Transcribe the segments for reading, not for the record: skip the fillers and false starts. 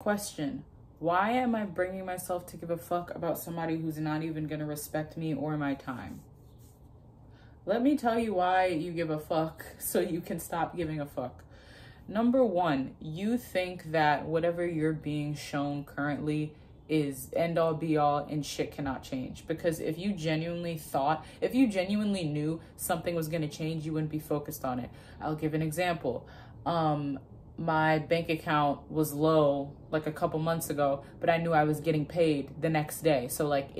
Question: why am I bringing myself to give a fuck about somebody who's not even gonna respect me or my time? Let me tell you why you give a fuck so you can stop giving a fuck. Number one, you think that whatever you're being shown currently is end all be all and shit cannot change. Because if you genuinely knew something was going to change, you wouldn't be focused on it. I'll give an example. My bank account was low like a couple months ago, but I knew I was getting paid the next day. So like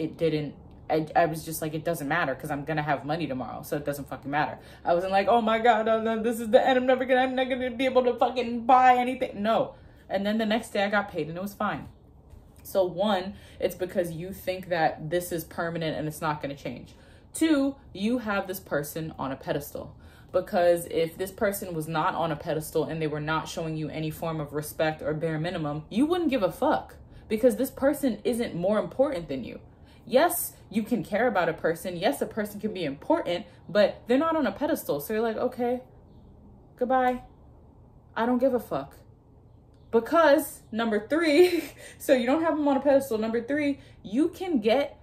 I was just like, it doesn't matter because I'm going to have money tomorrow. So it doesn't fucking matter. I wasn't like, oh my God, oh no, this is the end. I'm not going to be able to fucking buy anything. No. And then the next day I got paid and it was fine. So one, it's because you think that this is permanent and it's not going to change. Two, you have this person on a pedestal. Because if this person was not on a pedestal and they were not showing you any form of respect or bare minimum, you wouldn't give a fuck. Because this person isn't more important than you. Yes, you can care about a person. Yes, a person can be important, but they're not on a pedestal. So you're like, okay, goodbye. I don't give a fuck. Because number three, so you don't have them on a pedestal. Number three, you can get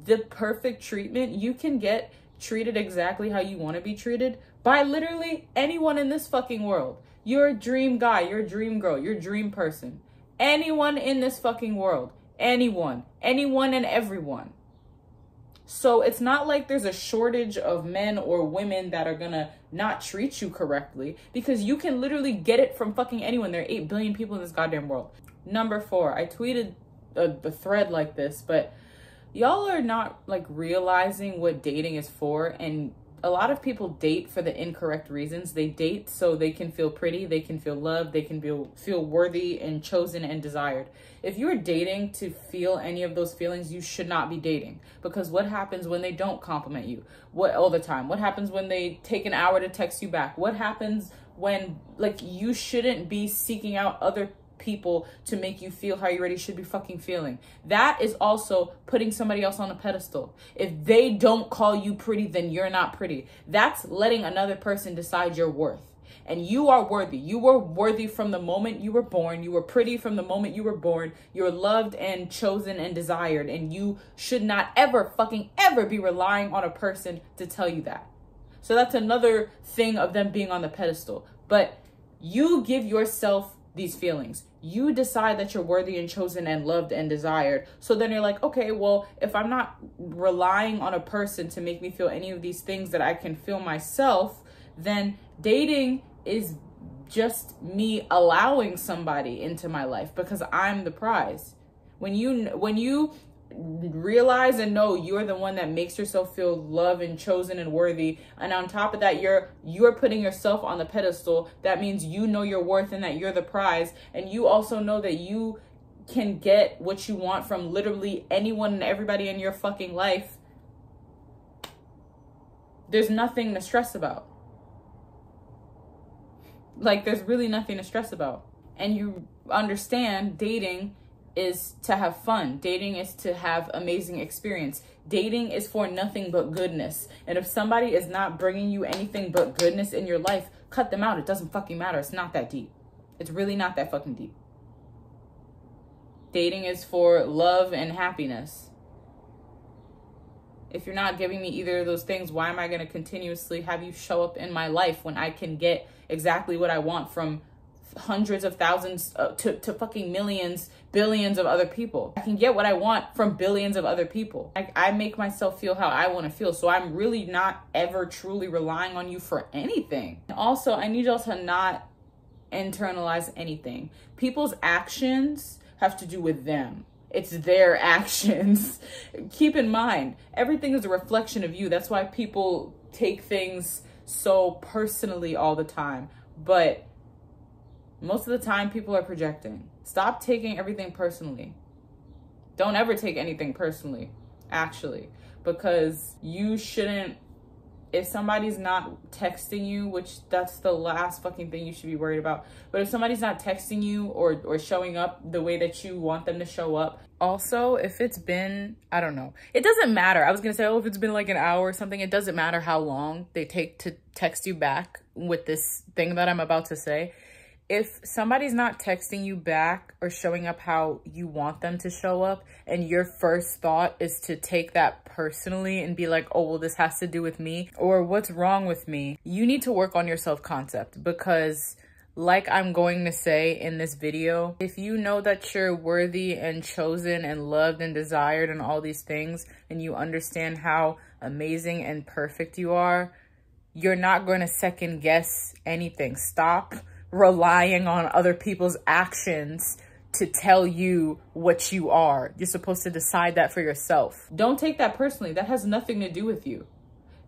the perfect treatment. You can get treated exactly how you want to be treated by literally anyone in this fucking world. Your dream guy, your dream girl, your dream person. Anyone in this fucking world. Anyone and everyone. So it's not like there's a shortage of men or women that are gonna not treat you correctly, because you can literally get it from fucking anyone. There are 8 billion people in this goddamn world. Number 4, I tweeted a thread like this, but y'all are not like realizing what dating is for. And a lot of people date for the incorrect reasons. They date so they can feel pretty, they can feel loved, they can feel worthy and chosen and desired. If you're dating to feel any of those feelings, you should not be dating. Because what happens when they don't compliment you all the time? What happens when they take an hour to text you back? What happens when, like, you shouldn't be seeking out other people to make you feel how you already should be fucking feeling. That is also putting somebody else on a pedestal. If they don't call you pretty, then you're not pretty. That's letting another person decide your worth. And you are worthy. You were worthy from the moment you were born. You were pretty from the moment you were born. You're loved and chosen and desired. And you should not ever fucking ever be relying on a person to tell you that. So that's another thing of them being on the pedestal. But you give yourself these feelings. You decide that you're worthy and chosen and loved and desired. So then you're like, okay, well, if I'm not relying on a person to make me feel any of these things that I can feel myself, then dating is just me allowing somebody into my life because I'm the prize. When you realize and know you're the one that makes yourself feel loved and chosen and worthy, and on top of that you're putting yourself on the pedestal, that means you know your worth and that you're the prize, and you also know that you can get what you want from literally anyone and everybody in your fucking life. There's nothing to stress about. Like, there's really nothing to stress about. And you understand dating is to have fun. Dating is to have amazing experience. Dating is for nothing but goodness. And if somebody is not bringing you anything but goodness in your life, cut them out. It doesn't fucking matter. It's not that deep. It's really not that fucking deep. Dating is for love and happiness. If you're not giving me either of those things, why am I going to continuously have you show up in my life when I can get exactly what I want from hundreds of thousands to fucking millions, billions of other people? I can get what I want from billions of other people. I make myself feel how I want to feel. So I'm really not ever truly relying on you for anything. Also, I need y'all to not internalize anything. People's actions have to do with them. It's their actions. Keep in mind, everything is a reflection of you. That's why people take things so personally all the time. But most of the time, people are projecting. Stop taking everything personally. Don't ever take anything personally, actually. Because you shouldn't, if somebody's not texting you, which that's the last fucking thing you should be worried about. But if somebody's not texting you or showing up the way that you want them to show up. Also, if it's been, I don't know. It doesn't matter. I was going to say, oh, if it's been like an hour or something, it doesn't matter how long they take to text you back with this thing that I'm about to say. If somebody's not texting you back or showing up how you want them to show up, and your first thought is to take that personally and be like, oh, well, this has to do with me, or what's wrong with me, you need to work on your self-concept. Because like I'm going to say in this video, if you know that you're worthy and chosen and loved and desired and all these things, and you understand how amazing and perfect you are, you're not going to second guess anything. Stop relying on other people's actions to tell you what you are. You're supposed to decide that for yourself. Don't take that personally. That has nothing to do with you.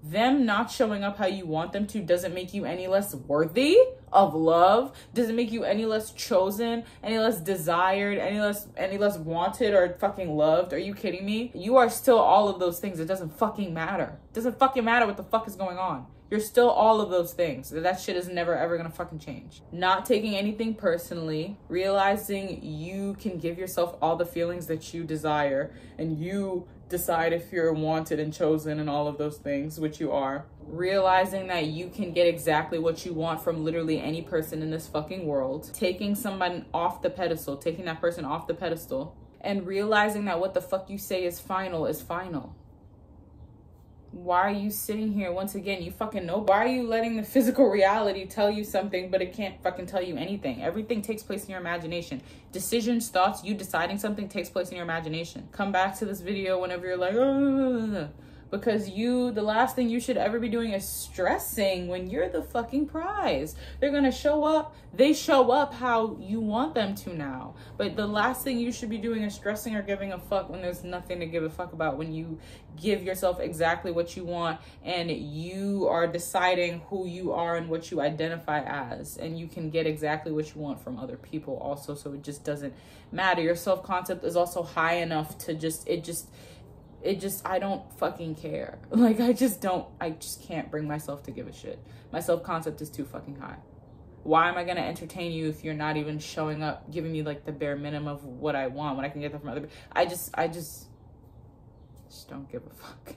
Them not showing up how you want them to doesn't make you any less worthy of love, doesn't make you any less chosen, any less desired, any less wanted or fucking loved. Are you kidding me? You are still all of those things. It doesn't fucking matter. It doesn't fucking matter what the fuck is going on. You're still all of those things. That shit is never ever gonna fucking change. Not taking anything personally, realizing you can give yourself all the feelings that you desire, and you decide if you're wanted and chosen and all of those things, which you are. Realizing that you can get exactly what you want from literally any person in this fucking world. Taking someone off the pedestal, taking that person off the pedestal, and realizing that what the fuck you say is final is final. Why are you sitting here once again? You fucking know. Why are you letting the physical reality tell you something, but it can't fucking tell you anything? Everything takes place in your imagination. Decisions, thoughts, you deciding something takes place in your imagination. Come back to this video whenever you're like, oh, because the last thing you should ever be doing is stressing when you're the fucking prize. They're gonna show up. They show up how you want them to now. But the last thing you should be doing is stressing or giving a fuck when there's nothing to give a fuck about. When you give yourself exactly what you want, and you are deciding who you are and what you identify as, and you can get exactly what you want from other people also, so it just doesn't matter. Your self-concept is also high enough to I don't fucking care. Like, I just can't bring myself to give a shit. My self-concept is too fucking high. Why am I gonna entertain you if you're not even showing up, giving me like the bare minimum of what I want when I can get that from other people? I just don't give a fuck.